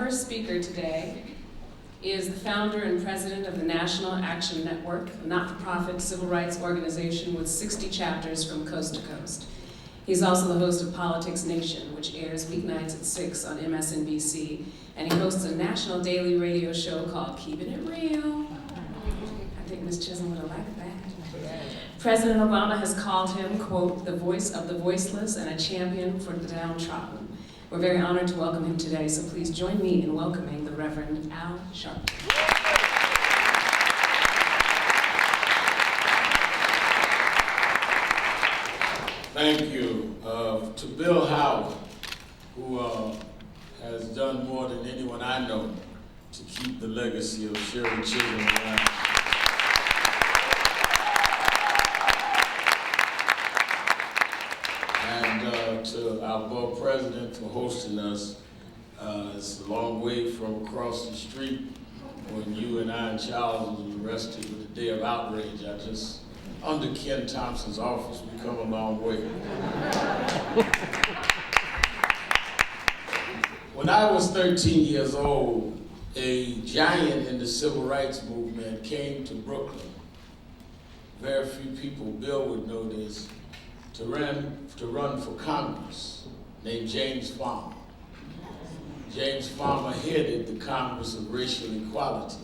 first speaker today is the founder and president of the National Action Network, a not-for-profit civil rights organization with 60 chapters from coast to coast. He's also the host of Politics Nation, which airs weeknights at 6 on MSNBC, and he hosts a national daily radio show called Keeping It Real. I think Ms. Chisholm would have liked that. President Obama has called him, quote, the voice of the voiceless and a champion for the downtrodden. We're very honored to welcome him today, so please join me in welcoming the Reverend Al Sharpton. Thank you to Bill Howard, who has done more than anyone I know to keep the legacy of Shirley Chisholm alive. And to our board president for hosting us. It's a long way from across the street when you and I and Charles was arrested with the day of outrage. Under Ken Thompson's office, we come a long way. When I was 13 years old, a giant in the civil rights movement came to Brooklyn. Very few people, Bill would know this, to run for Congress, named James Farmer. James Farmer headed the Congress of Racial Equality.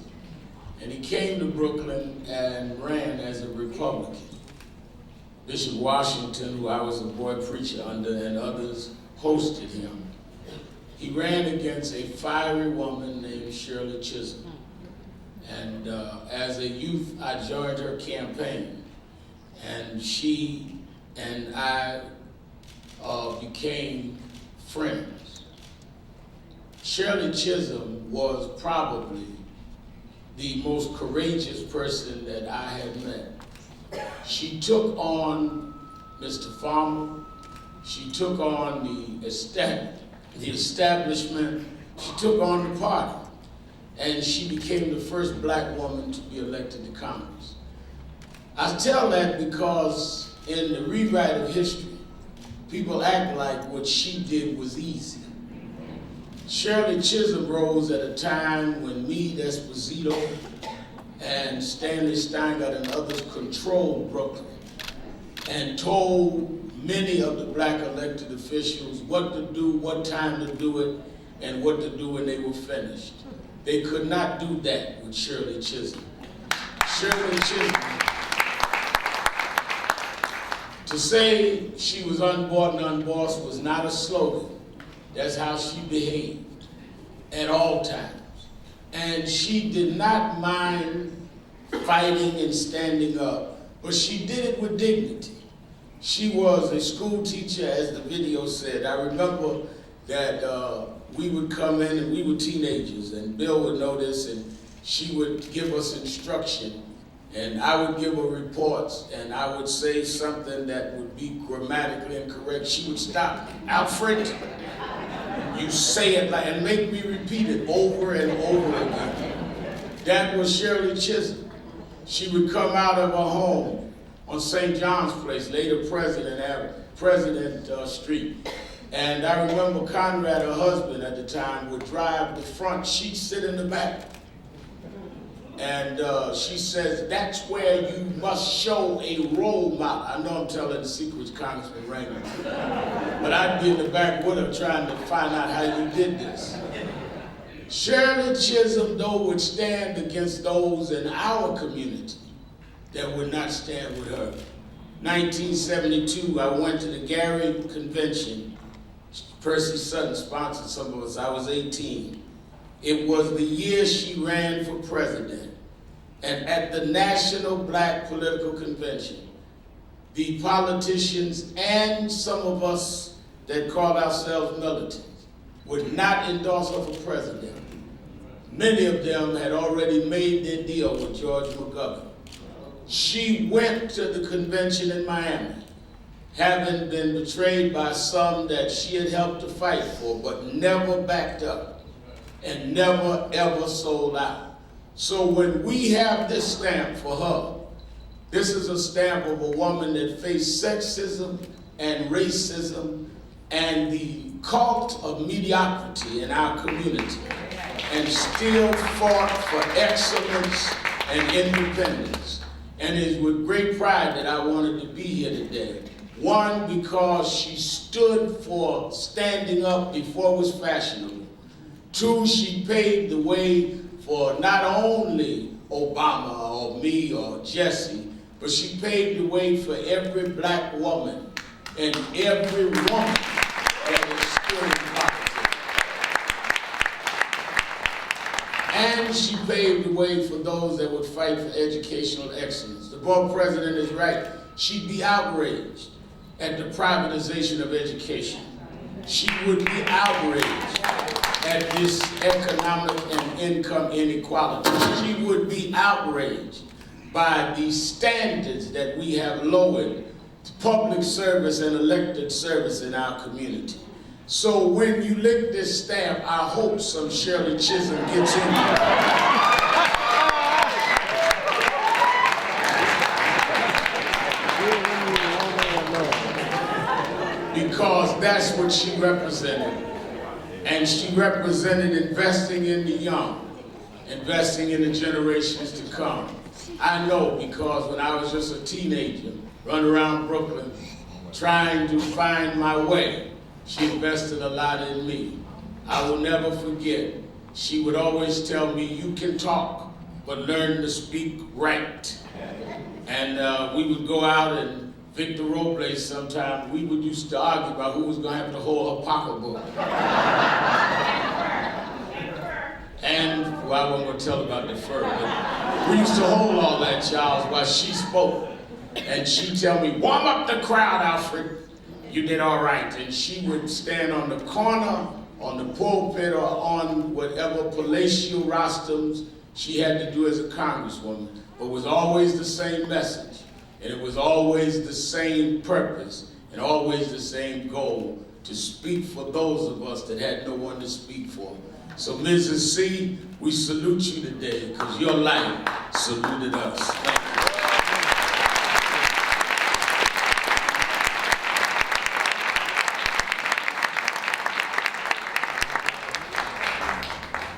And he came to Brooklyn and ran as a Republican. Bishop Washington, who I was a boy preacher under, and others hosted him. He ran against a fiery woman named Shirley Chisholm. And as a youth, I joined her campaign. And she and I became friends. Shirley Chisholm was probably the most courageous person that I had met. She took on Mr. Farmer. She took on the establishment. She took on the party. And she became the first black woman to be elected to Congress. I tell that because in the rewrite of history, people act like what she did was easy. Shirley Chisholm rose at a time when Meade Esposito and Stanley Steingart and others controlled Brooklyn and told many of the black elected officials what to do, what time to do it, and what to do when they were finished. They could not do that with Shirley Chisholm. Shirley Chisholm, to say she was unbought and unbossed was not a slogan. That's how she behaved at all times. And she did not mind fighting and standing up, but she did it with dignity. She was a school teacher, as the video said. I remember that we would come in and we were teenagers, and Bill would know this, and she would give us instruction, and I would give her reports, and I would say something that would be grammatically incorrect. She would stop. Alfred, you say it like, and make me repeat it over and over again. That was Shirley Chisholm. She would come out of her home on St. John's Place, later President Street. And I remember Conrad, her husband at the time, would drive the front, she'd sit in the back. And she says, that's where you must show a role model. I know I'm telling the secrets, Congressman Raymond. But I'd be in the back with her trying to find out how you did this. Shirley Chisholm, though, would stand against those in our community that would not stand with her. 1972, I went to the Gary Convention. Percy Sutton sponsored some of us. I was 18. It was the year she ran for president. And at the National Black Political Convention, the politicians and some of us that called ourselves militants would not endorse her for president. Many of them had already made their deal with George McGovern. She went to the convention in Miami, having been betrayed by some that she had helped to fight for, but never backed up and never ever sold out. So when we have this stamp for her, this is a stamp of a woman that faced sexism and racism and the cult of mediocrity in our community. and still fought for excellence and independence. And it's with great pride that I wanted to be here today. One, because she stood for standing up before it was fashionable. Two, she paved the way for not only Obama or me or Jesse, but she paved the way for every black woman and every woman that has stood in politics. And she paved the way for those that would fight for educational excellence. The board president is right. She'd be outraged at the privatization of education. She would be outraged at this economic and income inequality. She would be outraged by the standards that we have lowered to public service and elected service in our community. So when you lick this stamp, I hope some Shirley Chisholm gets in there. Because that's what she represented. And she represented investing in the young, investing in the generations to come. I know because when I was just a teenager, running around Brooklyn, trying to find my way, she invested a lot in me. I will never forget, she would always tell me, you can talk, but learn to speak right. And we would go out and Victor Robles sometimes, we would used to argue about who was going to have to hold her pocketbook. And, well, I wasn't going to tell about the fur, but we used to hold all that, Charles, while she spoke. And she'd tell me, warm up the crowd, Alfred. You did all right. And she would stand on the corner, on the pulpit, or on whatever palatial rostrums she had to do as a congresswoman. But it was always the same message. And it was always the same purpose and always the same goal, to speak for those of us that had no one to speak for. So Mrs. C, we salute you today because your life saluted us. Thank you.